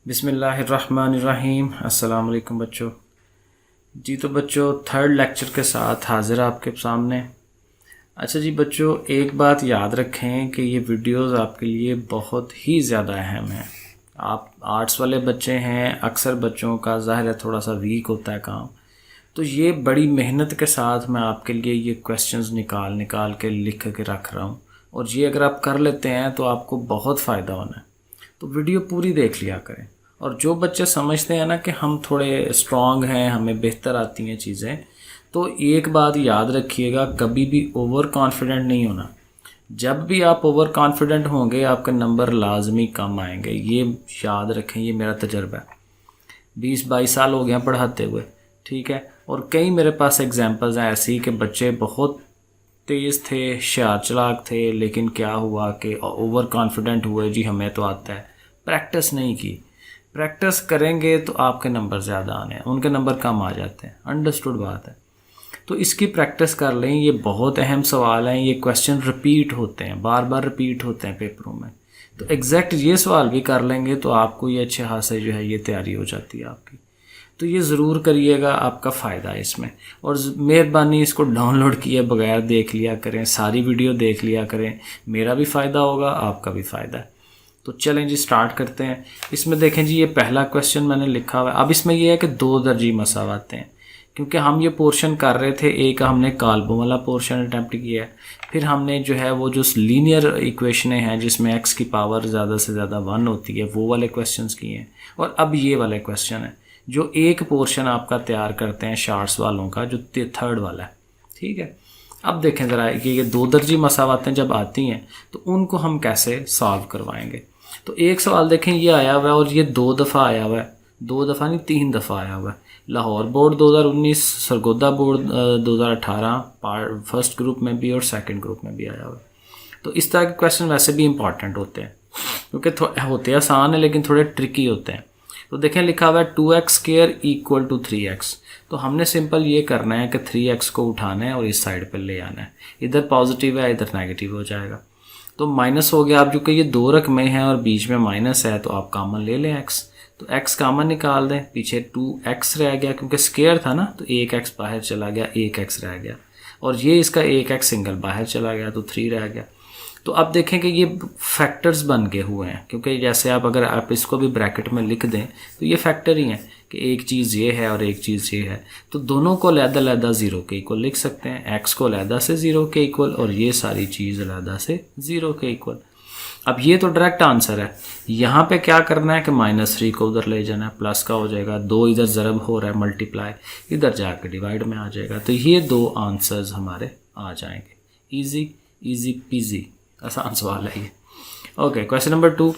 बिस्मिल्लाहिर्रहमानिर्रहीम। अस्सलाम वालेकुम बच्चों। जी तो बच्चों थर्ड लेक्चर के साथ हाज़िर आपके सामने। अच्छा जी बच्चों, एक बात याद रखें कि ये वीडियोस आपके लिए बहुत ही ज़्यादा अहम है। आप आर्ट्स वाले बच्चे हैं, अक्सर बच्चों का ज़ाहिर है थोड़ा सा वीक होता है काम, तो ये बड़ी मेहनत के साथ मैं आपके लिए ये क्वेश्चंस निकाल निकाल के लिख के रख रहा हूँ, और ये अगर आप कर लेते हैं तो आपको बहुत फ़ायदा होना है। तो वीडियो पूरी देख लिया करें। और जो बच्चे समझते हैं ना कि हम थोड़े स्ट्रांग हैं, हमें बेहतर आती हैं चीज़ें, तो एक बात याद रखिएगा, कभी भी ओवर कॉन्फिडेंट नहीं होना। जब भी आप ओवर कॉन्फिडेंट होंगे आपके नंबर लाजमी कम आएंगे, ये याद रखें, ये मेरा तजर्बा है। 20-22 साल हो गया पढ़ाते हुए, ठीक है। और कई मेरे पास एग्जांपल्स हैं ऐसी कि बच्चे बहुत तेज़ थे, होशियार चालाक थे, लेकिन क्या हुआ कि ओवर कॉन्फिडेंट हुए, जी हमें तो आता है, प्रैक्टिस नहीं की। प्रैक्टिस करेंगे तो आपके नंबर ज़्यादा आने हैं, उनके नंबर कम आ जाते हैं। अंडरस्टूड बात है। तो इसकी प्रैक्टिस कर लें, ये बहुत अहम सवाल हैं, ये क्वेश्चन रिपीट होते हैं, बार बार रिपीट होते हैं पेपरों में। तो एग्जैक्ट ये सवाल भी कर लेंगे तो आपको ये अच्छे खासे जो है ये तैयारी हो जाती है आपकी। तो ये ज़रूर करिएगा, आपका फ़ायदा है इसमें। और मेहरबानी इसको डाउनलोड किए बगैर देख लिया करें, सारी वीडियो देख लिया करें, मेरा भी फ़ायदा होगा, आपका भी फ़ायदा है। तो चलें जी स्टार्ट करते हैं। इसमें देखें जी, ये पहला क्वेश्चन मैंने लिखा हुआ है। अब इसमें ये है कि दो दर्जी मसावाते हैं, क्योंकि हम ये पोर्शन कर रहे थे, एक हमने काल्बों वाला पोर्शन अटैम्प्ट किया है, फिर हमने जो है वो जो लीनियर इक्वेशनें हैं जिसमें x की पावर ज़्यादा से ज़्यादा 1 होती है, वो वाले क्वेश्चंस किए हैं। और अब ये वाले क्वेश्चन है जो एक पोर्शन आपका तैयार करते हैं शार्ट्स वालों का, जो थर्ड वाला है, ठीक है। अब देखें ज़रा कि ये दो दर्जी मसावातें जब आती हैं तो उनको हम कैसे सॉल्व करवाएंगे। तो एक सवाल देखें, ये आया हुआ है और ये 2 दफ़ा आया हुआ है, 2 दफ़ा नहीं 3 दफ़ा आया हुआ है। Lahore board 2019, Sargodha board 2018 first group में भी और सेकंड ग्रुप में भी आया हुआ है। तो इस तरह के क्वेश्चन वैसे भी इंपॉर्टेंट होते हैं, क्योंकि होते आसान है लेकिन थोड़े ट्रिकी होते हैं। तो देखें लिखा हुआ है 2x² इक्वल टू 3x। तो हमने सिंपल ये करना है कि 3x को उठाना है और इस साइड पर ले आना है, इधर पॉजिटिव है इधर नेगेटिव हो जाएगा। तो माइनस हो गया। आप जो कि ये 2 रकमें हैं और बीच में माइनस है, तो आप कॉमन ले लें x। तो x कॉमन निकाल दें, पीछे 2x रह गया, क्योंकि स्क्वायर था ना, तो 1x बाहर चला गया, 1x रह गया, और ये इसका 1x सिंगल बाहर चला गया, तो 3 रह गया। तो अब देखें कि ये फैक्टर्स बन गए हुए हैं, क्योंकि जैसे आप अगर आप इसको भी ब्रैकेट में लिख दें तो ये फैक्टर ही हैं कि एक चीज़ ये है और एक चीज़ ये है, तो दोनों को अलग-अलग 0 के इक्वल लिख सकते हैं, x को अलग से 0 के इक्वल और ये सारी चीज़ अलग से 0 के इक्वल। अब ये तो डायरेक्ट आंसर है। यहाँ पे क्या करना है कि -3 को उधर ले जाना है, प्लस का हो जाएगा, 2 इधर ज़रब हो रहा है, मल्टीप्लाई इधर जाकर डिवाइड में आ जाएगा। तो ये 2 आंसर्स हमारे आ जाएंगे। ईजी ईजी पीजी, आसान सवाल है ये। Okay, question number 2।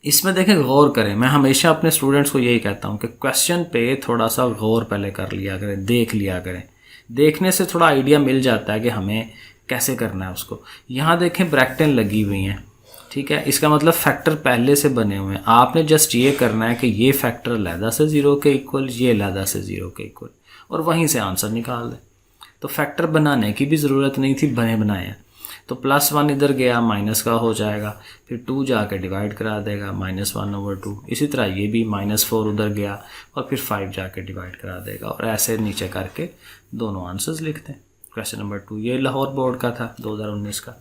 इसमें देखें गौर करें, मैं हमेशा अपने स्टूडेंट्स को यही कहता हूँ कि क्वेश्चन पे थोड़ा सा गौर पहले कर लिया करें, देख लिया करें। देखने से थोड़ा आइडिया मिल जाता है कि हमें कैसे करना है उसको। यहाँ देखें ब्रैकेटें लगी हुई हैं, ठीक है, इसका मतलब फैक्टर पहले से बने हुए हैं। आपने जस्ट ये करना है कि ये फैक्टर अलहदा से 0 के इक्वल, ये अलहदा से 0 के इक्वल, और वहीं से आंसर निकाल दें। तो फैक्टर बनाने की भी ज़रूरत नहीं थी, बने बनाए हैं। तो +1 इधर गया, माइनस का हो जाएगा, फिर 2 जाकर डिवाइड करा देगा, -1/2। इसी तरह ये भी -4 उधर गया और फिर 5 जाकर डिवाइड करा देगा, और ऐसे नीचे करके दोनों आंसर्स लिखते हैं। क्वेश्चन नंबर 2 ये लाहौर बोर्ड का था 2019 का,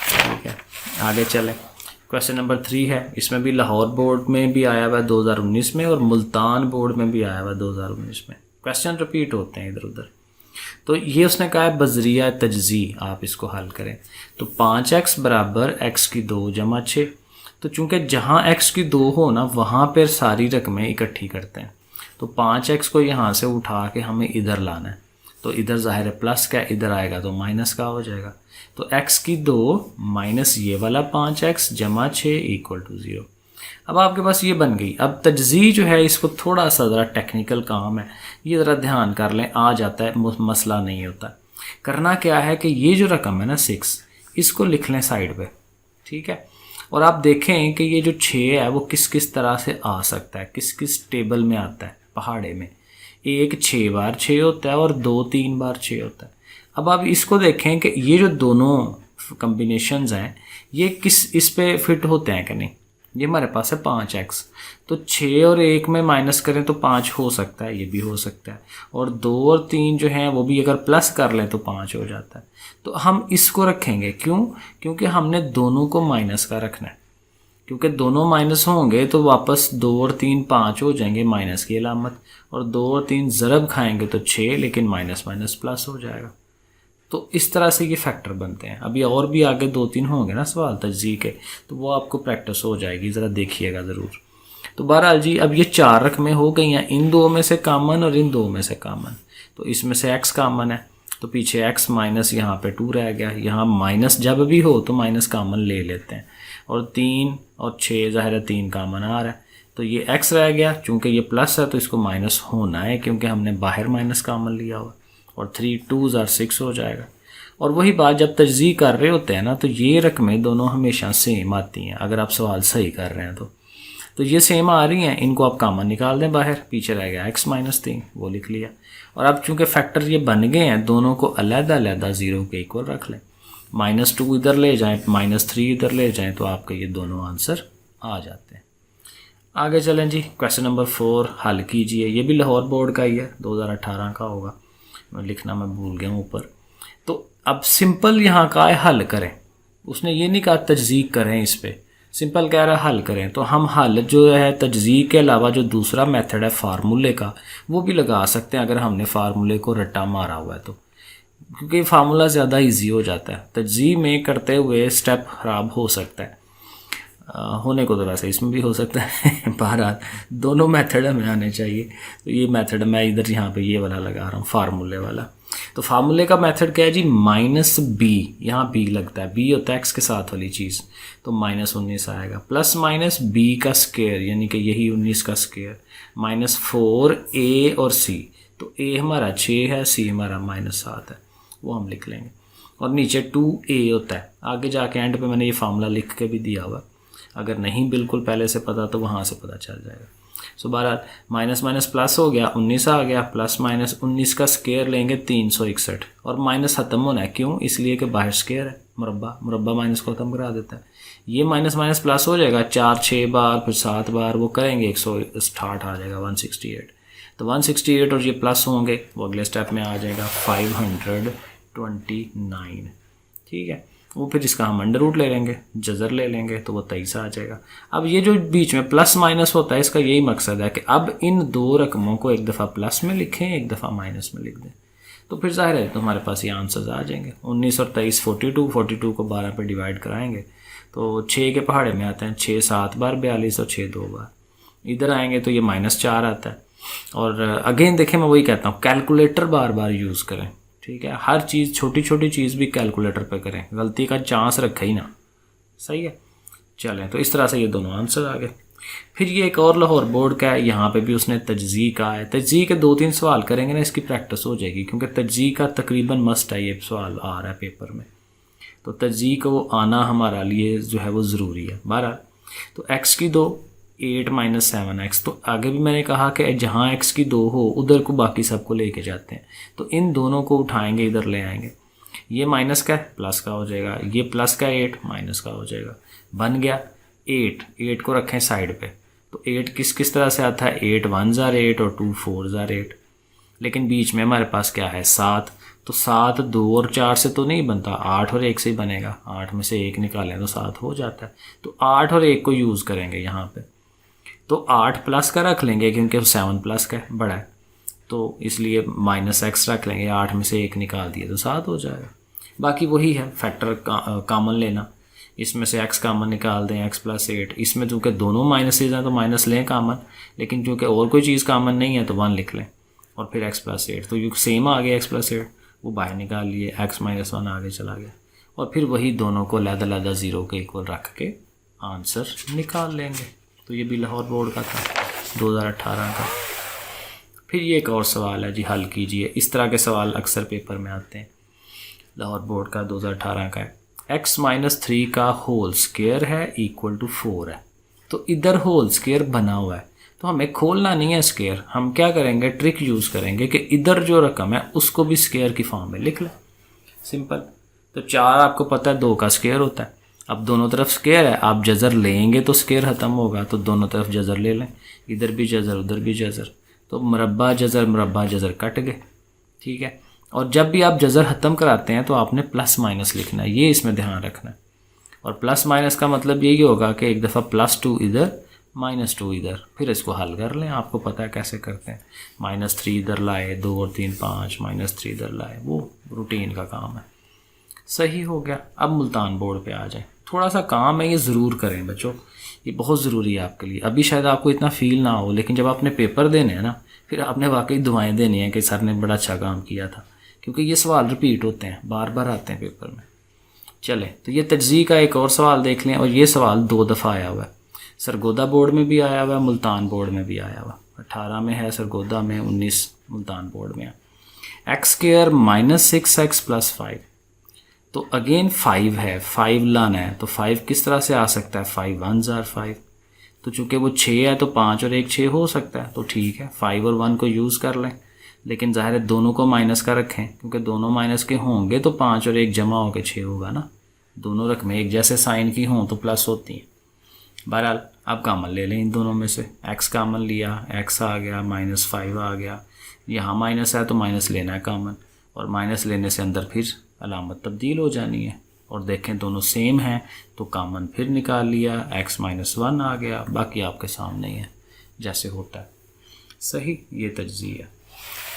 ठीक है। आगे चलें, क्वेश्चन नंबर 3 है। इसमें भी लाहौर बोर्ड में भी आया हुआ 2019 में और मुल्तान बोर्ड में भी आया हुआ 2019 में। क्वेश्चन रिपीट होते हैं इधर उधर। तो ये उसने कहा है बजरिया तजज़ी, आप इसको हल करें। तो 5x बराबर x की 2 जमा 6। तो चूंकि जहाँ x की 2 हो ना, वहाँ पर सारी रकमें इकट्ठी करते हैं। तो 5x को यहाँ से उठा के हमें इधर लाना है, तो इधर ज़ाहिर है प्लस का, इधर आएगा तो माइनस का हो जाएगा। तो x की 2 माइनस ये वाला 5x जमा 6 इक्वल टू 0। अब आपके पास ये बन गई। अब तजज़ी जो है, इसको थोड़ा सा ज़रा टेक्निकल काम है, ये ज़रा ध्यान कर लें, आ जाता है, मसला नहीं होता। करना क्या है कि ये जो रकम है ना 6, इसको लिख लें साइड पे, ठीक है। और आप देखें कि ये जो 6 है वो किस किस तरह से आ सकता है, किस किस टेबल में आता है। पहाड़े में एक 6 बार 6 होता है और 2 3 बार 6 होता है। अब आप इसको देखें कि ये जो दोनों कम्बिनेशंस हैं ये किस इस पे फिट होते हैं कि नहीं। ये हमारे पास है 5x। तो 6 और 1 में माइनस करें तो 5 हो सकता है, ये भी हो सकता है। और 2 और 3 जो हैं वो भी अगर प्लस कर लें तो 5 हो जाता है। तो हम इसको रखेंगे, क्यों? क्योंकि हमने दोनों को माइनस का रखना है, क्योंकि दोनों माइनस होंगे तो वापस 2 और 3 5 हो जाएंगे, माइनस की अलामत। और 2 और 3 ज़रब खाएंगे तो 6, लेकिन माइनस माइनस प्लस हो जाएगा। तो इस तरह से ये फैक्टर बनते हैं। अभी और भी आगे 2-3 होंगे ना सवाल तजज़ी के, तो वो आपको प्रैक्टिस हो जाएगी, ज़रा देखिएगा ज़रूर। तो बहरहाल जी, अब ये 4 रकमें हो गई हैं, इन 2 में से कामन और इन 2 में से कामन। तो इसमें से x कामन है, तो पीछे x माइनस यहाँ पे 2 रह गया। यहाँ माइनस जब भी हो तो माइनस कामन ले लेते हैं। और 3 और 6 ज़ाहिर है 3 कामन आ रहा है, तो ये x रह गया। चूँकि ये प्लस है तो इसको माइनस होना है, क्योंकि हमने बाहर माइनस कामन लिया हुआ। और 3 2 और 6 हो जाएगा। और वही बात, जब तजज़ी कर रहे होते हैं ना, तो ये रकमें दोनों हमेशा सेम आती हैं, अगर आप सवाल सही कर रहे हैं तो ये सेम आ रही हैं, इनको आप कामन निकाल दें बाहर, पीछे रह गया x माइनस 3, वो लिख लिया। और अब चूँकि फैक्टर ये बन गए हैं, दोनों को अलग-अलग 0 के इक्वल रख लें। -2 इधर ले जाएँ, -3 इधर ले जाएँ, तो आपके ये दोनों आंसर आ जाते हैं। आगे चलें जी, क्वेश्चन नंबर 4 हल कीजिए। ये भी लाहौर बोर्ड का ही है, 2018 का होगा, लिखना मैं भूल गया हूँ ऊपर। तो अब सिंपल यहाँ का है हल करें, उसने ये नहीं कहा तजज़ीक करें, इस पे सिंपल कह रहा है हल करें। तो हम हल जो है तजज़ीक के अलावा जो दूसरा मेथड है फार्मूले का, वो भी लगा सकते हैं अगर हमने फार्मूले को रट्टा मारा हुआ है तो, क्योंकि फार्मूला ज़्यादा इजी हो जाता है। तजज़ीक में करते हुए स्टेप ख़राब हो सकता है, होने को तो वैसे इसमें भी हो सकता है। बहरहाल दोनों मेथड हमें आने चाहिए। तो ये मेथड मैं इधर यहाँ पे ये वाला लगा रहा हूँ, फार्मूले वाला। तो फार्मूले का मेथड क्या है जी? -b, यहाँ b लगता है, b होता है x के साथ वाली चीज़, तो -19 आएगा। प्लस माइनस b का स्क्वायर, यानी कि यही 19 का स्क्वायर, -4a और c। तो a हमारा 6 है, c हमारा -7 है, वो हम लिख लेंगे। और नीचे 2a होता है। आगे जाके एंड पे मैंने ये फार्मूला लिख के भी दिया हुआ, अगर नहीं बिल्कुल पहले से पता तो वहाँ से पता चल जाएगा। सो बहरहाल माइनस माइनस प्लस हो गया, 19 आ गया। प्लस माइनस 19 का स्क्वायर लेंगे 361, और माइनस ख़त्म होना है, क्यों? इसलिए कि बाहर स्क्वायर है, मुरब्बा माइनस को ख़त्म करा देता है। ये माइनस माइनस प्लस हो जाएगा 4-6 बार, फिर 7 बार, वो करेंगे 160 आ जाएगा, 168। तो 168 और ये प्लस होंगे, वो अगले स्टेप में आ जाएगा 529। ठीक है, वो फिर इसका हम अंडर रूट ले लेंगे, जज़र ले लेंगे, तो वो 23 आ जाएगा। अब ये जो बीच में प्लस माइनस होता है, इसका यही मकसद है कि अब इन दो रकमों को एक दफ़ा प्लस में लिखें, एक दफ़ा माइनस में लिख दें, तो फिर जाहिर है तो हमारे पास ये आंसर्स आ जाएंगे। 19 और 23 42 को 12 पे डिवाइड कराएंगे तो 6 के पहाड़े में आते हैं, 6 7 बार 42 और 6 2 बार। इधर आएंगे तो ये -4 आता है। और अगेन देखें, मैं वही कहता हूँ कैलकुलेटर बार बार यूज़ करें, ठीक है? हर चीज़, छोटी छोटी चीज़ भी कैलकुलेटर पे करें, गलती का चांस रखे ही ना, सही है? चलें, तो इस तरह से ये दोनों आंसर आ गए। फिर ये एक और लाहौर बोर्ड का है, यहाँ पे भी उसने तजज़ी का है। तजज़ी के 2-3 सवाल करेंगे ना, इसकी प्रैक्टिस हो जाएगी, क्योंकि तजज़ी का तकरीबन मस्ट है, ये सवाल आ रहा है पेपर में, तो तजज़ी को आना हमारा लिए जो है वो ज़रूरी है। बहरहाल तो x की 2 8 - 7x, तो आगे भी मैंने कहा कि जहाँ x की 2 हो उधर को बाकी सबको लेके जाते हैं, तो इन दोनों को उठाएंगे, इधर ले आएंगे। ये माइनस का है, प्लस का हो जाएगा, ये प्लस का 8 माइनस का हो जाएगा, बन गया 8 को रखें साइड पे। तो 8 किस किस तरह से आता है? 8 1 * 8 और 2 4 * 8, लेकिन बीच में हमारे पास क्या है? 7। तो 7 2 और 4 से तो नहीं बनता, 8 और 1 से ही बनेगा। 8 में से 1 निकालें तो 7 हो जाता है। तो 8 और 1 को यूज़ करेंगे यहाँ पे, तो 8 प्लस का रख लेंगे क्योंकि 7 प्लस का बड़ा है, तो इसलिए -x रख लेंगे। 8 में से 1 निकाल दिए तो 7 हो जाएगा। बाकी वही है, फैक्टर कामन लेना, इसमें से x कामन निकाल दें, x + 8। इसमें चूँकि दोनों माइनसेज हैं तो माइनस लें कामन, लेकिन चूँकि और कोई चीज़ कामन नहीं है तो 1 लिख लें, और फिर x + 8, तो ये सेम आ गया। x + 8 वो बाहर निकाल लिए, x - 1 आगे चला गया, और फिर वही दोनों को अलग-अलग 0 के इक्वल रख के आंसर निकाल लेंगे। तो ये भी लाहौर बोर्ड का था, 2018 का। फिर ये एक और सवाल है जी, हल कीजिए। इस तरह के सवाल अक्सर पेपर में आते हैं, लाहौर बोर्ड का 2018 का है। x - 3 का होल स्क्वायर है इक्वल टू 4 है। तो इधर होल स्क्वायर बना हुआ है, तो हमें खोलना नहीं है स्क्वायर। हम क्या करेंगे? ट्रिक यूज़ करेंगे कि इधर जो रकम है उसको भी स्क्वायर की फॉर्म में लिख लें, सिंपल। तो 4 आपको पता है 2 का स्क्वायर होता है, अब दोनों तरफ स्क्वायर है, आप जज़र लेंगे तो स्क्वायर ख़त्म होगा, तो दोनों तरफ जज़र ले लें, इधर भी जज़र उधर भी जज़र, तो मुरब्बा जज़र कट गए। ठीक है, और जब भी आप जज़र ख़त्म कराते हैं तो आपने प्लस माइनस लिखना है, ये इसमें ध्यान रखना है। और प्लस माइनस का मतलब यही होगा कि एक दफ़ा +2 इधर -2 इधर, फिर इसको हल कर लें, आपको पता है कैसे करते हैं। -3 इधर लाए, 2 और 3 5, -3 इधर लाए, वो रूटीन का काम है। सही हो गया। अब मुल्तान बोर्ड पे आ जाए, थोड़ा सा काम है, ये ज़रूर करें बच्चों, ये बहुत ज़रूरी है आपके लिए। अभी शायद आपको इतना फील ना हो, लेकिन जब आपने पेपर देने हैं ना, फिर आपने वाकई दुआएं देनी है कि सर ने बड़ा अच्छा काम किया था, क्योंकि ये सवाल रिपीट होते हैं, बार बार आते हैं पेपर में। चले, तो ये तज्ज़ी का एक और सवाल देख लें, और ये सवाल 2 दफ़ा आया हुआ है। सरगोदा बोर्ड में भी आया हुआ है, मुल्तान बोर्ड में भी आया हुआ। 18 में है सरगोदा में, 19 मुल्तान बोर्ड में है। x² -6x + 5, तो अगेन 5 है, 5 लाना है, तो 5 किस तरह से आ सकता है, 5 1s are 5, तो चूँकि वो 6 है तो 5 और 1 6 हो सकता है, तो ठीक है 5 और 1 को यूज़ कर लें। लेकिन ज़ाहिर है दोनों को माइनस का रखें, क्योंकि दोनों माइनस के होंगे तो 5 और 1 जमा होकर 6 होगा ना। दोनों रकमें एक जैसे साइन की हों तो प्लस होती हैं। बहरहाल आप कामन ले लें इन दोनों में से, x कामन लिया, x आ गया, -5 आ गया, यहाँ माइनस है तो माइनस लेना है कामन, और माइनस लेने से अंदर फिर अलामत तब्दील हो जानी है, और देखें दोनों सेम हैं तो कामन फिर निकाल लिया, x -1 आ गया, बाकी आपके सामने ही है जैसे होता है। सही, ये तज्ज़ी है।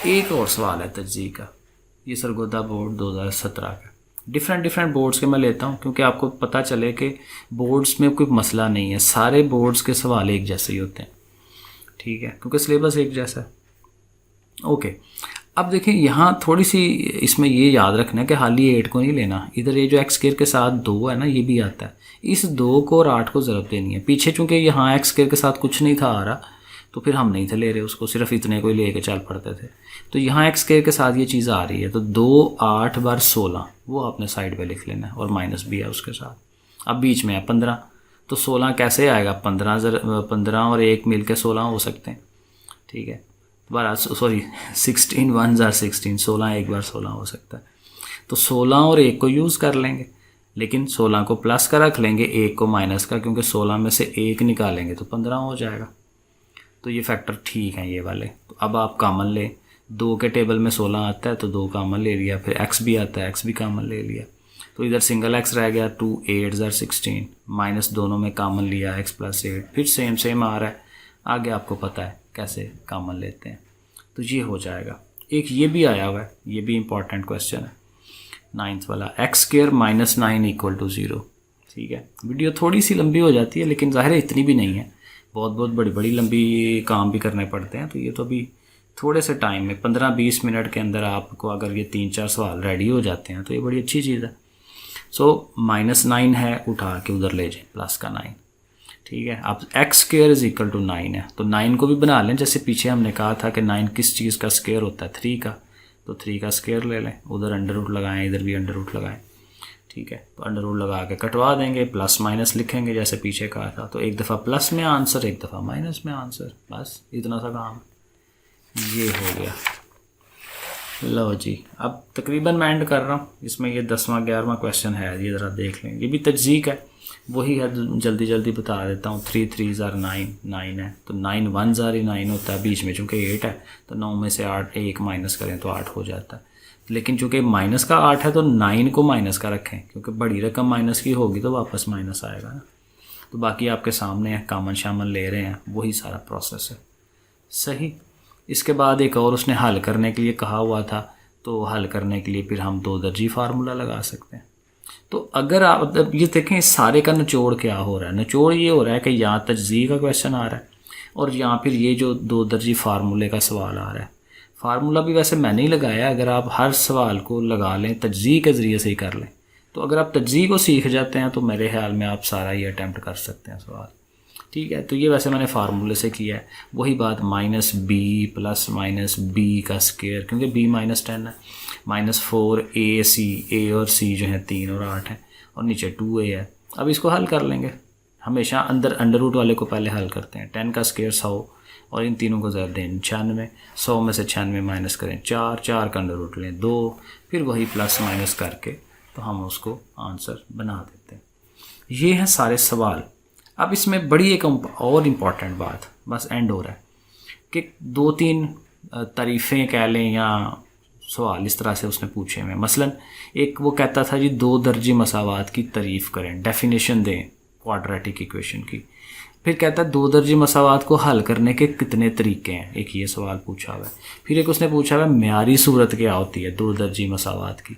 एक और सवाल है तज्ज़ी का, ये सरगोदा बोर्ड 2017 का। डिफरेंट बोर्ड्स के मैं लेता हूँ क्योंकि आपको पता चले कि बोर्ड्स में कोई मसला नहीं है, सारे बोर्ड्स के सवाल एक जैसे ही होते हैं। ठीक है, क्योंकि सिलेबस एक जैसा है। ओके, अब देखें यहाँ थोड़ी सी इसमें ये याद रखना है कि हाल ही 8 को नहीं लेना, इधर ये जो x² के साथ 2 है ना, ये भी आता है, इस 2 को और 8 को ज़रूरत देनी है। पीछे चूँकि यहाँ x² के साथ कुछ नहीं था आ रहा, तो फिर हम नहीं थे ले रहे उसको, सिर्फ इतने को ही ले कर चल पड़ते थे। तो यहाँ x² के साथ ये चीज़ आ रही है, तो 2 8 बार 16 वो आपने साइड पे लिख लेना है, और माइनस भी है उसके साथ। अब बीच में है 15, तो 16 कैसे आएगा, 15 और 1 मिल के 16 हो सकते हैं। ठीक है, दोबारा सॉरी 16 1s are 16, 16 एक बार 16 हो सकता है। तो 16 और 1 को यूज़ कर लेंगे, लेकिन 16 को प्लस का रख लेंगे, 1 को माइनस का, क्योंकि 16 में से 1 निकालेंगे तो 15 हो जाएगा। तो ये फैक्टर ठीक हैं ये वाले। तो अब आप कामन ले, 2 के टेबल में 16 आता है तो 2 कामन ले लिया, फिर x भी आता है, x भी कामन ले लिया, तो इधर सिंगल x रह गया, 2 8s are 16, माइनस दोनों में कामन लिया, x + 8, फिर सेम आ रहा है। आगे आपको पता है कैसे कामन लेते हैं, तो ये हो जाएगा। एक ये भी आया हुआ है, ये भी इंपॉर्टेंट क्वेश्चन है 9th वाला, x² -9 = 0। ठीक है, वीडियो थोड़ी सी लंबी हो जाती है, लेकिन ज़ाहिर है इतनी भी नहीं है, बहुत बड़ी लंबी काम भी करने पड़ते हैं। तो ये तो अभी थोड़े से टाइम में 15-20 मिनट के अंदर आपको अगर ये 3-4 सवाल रेडी हो जाते हैं तो ये बड़ी अच्छी चीज़ है। सो -9 है, उठा के उधर ले जाए प्लस का 9। ठीक है, अब x² = 9 है, तो 9 को भी बना लें, जैसे पीछे हमने कहा था कि 9 किस चीज़ का स्क्वायर होता है, 3 का, तो 3 का स्क्वायर ले लें, उधर अंडर लगाएं, इधर भी अंडर लगाएं। ठीक है, तो अंडर लगा के कटवा देंगे, प्लस माइनस लिखेंगे जैसे पीछे कहा था, तो एक दफ़ा प्लस में आंसर, एक दफ़ा माइनस में आंसर, बस इतना सा काम ये हो गया। लो जी, अब तकरीबन मैं एंड कर रहा हूँ, इसमें ये 10वां 11वां क्वेश्चन है, ये ज़रा देख लें, ये भी तज्ज़ीक है, वही है, जल्दी बता देता हूँ। 3 3s are 9, 9 है, तो 9 1s are 9 होता है, बीच में चूँकि 8 है तो 9 में से 8 1 माइनस करें तो 8 हो जाता है। लेकिन चूँकि माइनस का 8 है तो 9 को माइनस का रखें, क्योंकि बड़ी रकम माइनस की होगी तो वापस माइनस आएगा ना। तो बाकी आपके सामने है, कामन शामन ले रहे हैं, वही सारा प्रोसेस है। सही, इसके बाद एक और उसने हल करने के लिए कहा हुआ था, तो हल करने के लिए फिर हम 2 दर्जी फार्मूला लगा सकते हैं। तो अगर आप ये देखें, इस सारे का निचोड़ क्या हो रहा है, निचोड़ ये हो रहा है कि यहाँ तज्ज़ी का क्वेश्चन आ रहा है, और यहाँ फिर ये जो 2 दर्जी फार्मूले का सवाल आ रहा है। फार्मूला भी वैसे मैंने ही लगाया, अगर आप हर सवाल को लगा लें, तज्ज़ी के ज़रिए से ही कर लें, तो अगर आप तज्ज़ी को सीख जाते हैं तो मेरे ख्याल में आप सारा ही अटैम्प्ट कर सकते हैं सवाल। ठीक है, तो ये वैसे मैंने फार्मूले से किया है, वही बात -b + -b का स्क्वायर, क्योंकि b -10 है, -4ac, a और c जो है 3 और 8 है, और नीचे 2a है। अब इसको हल कर लेंगे, हमेशा अंडर रूट वाले को पहले हल करते हैं। 10 का स्क्वायर 100, और इन तीनों को ज़रा दें 96, 100 में से 96 माइनस करें 4, 4 का अंडर रूट लें 2, फिर वही प्लस माइनस करके तो हम उसको आंसर बना देते हैं। ये हैं सारे सवाल। अब इसमें बड़ी एक और इम्पॉर्टेंट बात, बस एंड हो रहा है, कि 2-3 तारीफ़ें कह लें या सवाल इस तरह से उसने पूछे हैं। मसलन एक वो कहता था जी 2 दर्जी मसावात की तारीफ़ करें, डेफिनेशन दें क्वाड्रेटिक इक्वेशन की। फिर कहता है 2 दर्जी मसावात को हल करने के कितने तरीके हैं, एक ये सवाल पूछा हुआ है। फिर एक उसने पूछा हुआ है म्यारी सूरत क्या होती है 2 दर्जी मसावात की।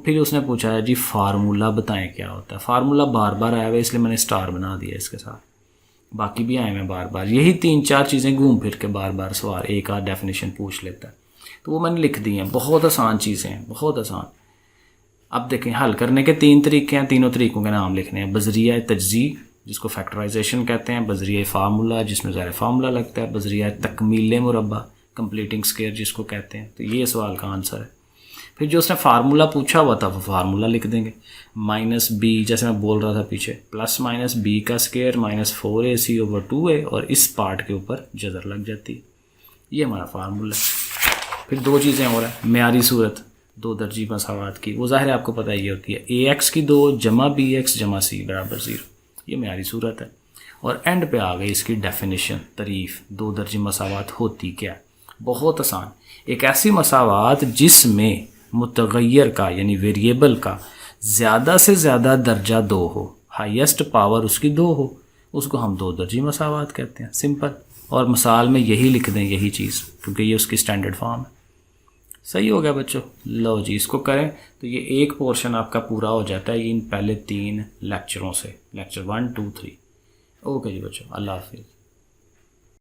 फिर उसने पूछा है जी फार्मूला बताएं क्या होता है। फार्मूला बार बार आया हुआ है इसलिए मैंने स्टार बना दिया इसके साथ, बाकी भी आए हैं बार बार। यही 3-4 चीज़ें घूम फिर के बार बार सवाल एक आध डेफिनेशन पूछ लेता है, तो वो मैंने लिख दी हैं। बहुत आसान चीज़ें हैं, बहुत आसान। अब देखें हल करने के 3 तरीके हैं, तीनों तरीक़ों के नाम लिखने हैं। बजरिया तजज़ी जिसको फैक्टराइजेशन कहते हैं, बजरिया फार्मूला जिसमें ज़ाहिर फार्मूला लगता है, बजरिया तकमील मुरब्बा कंप्लीटिंग स्क्वायर जिसको कहते हैं। तो ये सवाल का आंसर है। फिर जो उसने फार्मूला पूछा हुआ था वो फार्मूला लिख देंगे। -b जैसे मैं बोल रहा था पीछे, +-b का स्क्वायर -4ac/2a, और इस पार्ट के ऊपर जज़र लग जाती है। ये हमारा फार्मूला है। फिर 2 चीज़ें और हैं। म्यारी सूरत 2 दर्जी मसावात की, वो ज़ाहिर है आपको पता ही होती है, ax की 2 + bx + c = 0। ये म्यारी सूरत है। और एंड पे आ गई इसकी डेफिनेशन, तारीफ़ 2 दर्जी मसावात होती क्या। बहुत आसान, एक ऐसी मसावात जिसमें मुतगय्यर का यानी वेरिएबल का ज़्यादा से ज़्यादा दर्जा 2 हो, हाईएस्ट पावर उसकी 2 हो, उसको हम 2 दर्जी मसावात कहते हैं। सिंपल। और मिसाल में यही लिख दें, यही चीज़, क्योंकि ये उसकी स्टैंडर्ड फॉर्म है। सही हो गया बच्चों। लो जी, इसको करें तो ये एक पोर्शन आपका पूरा हो जाता है इन पहले 3 लेक्चरों से, लेक्चर 1, 2, 3। ओके जी बच्चों, अल्लाह हाफिज़।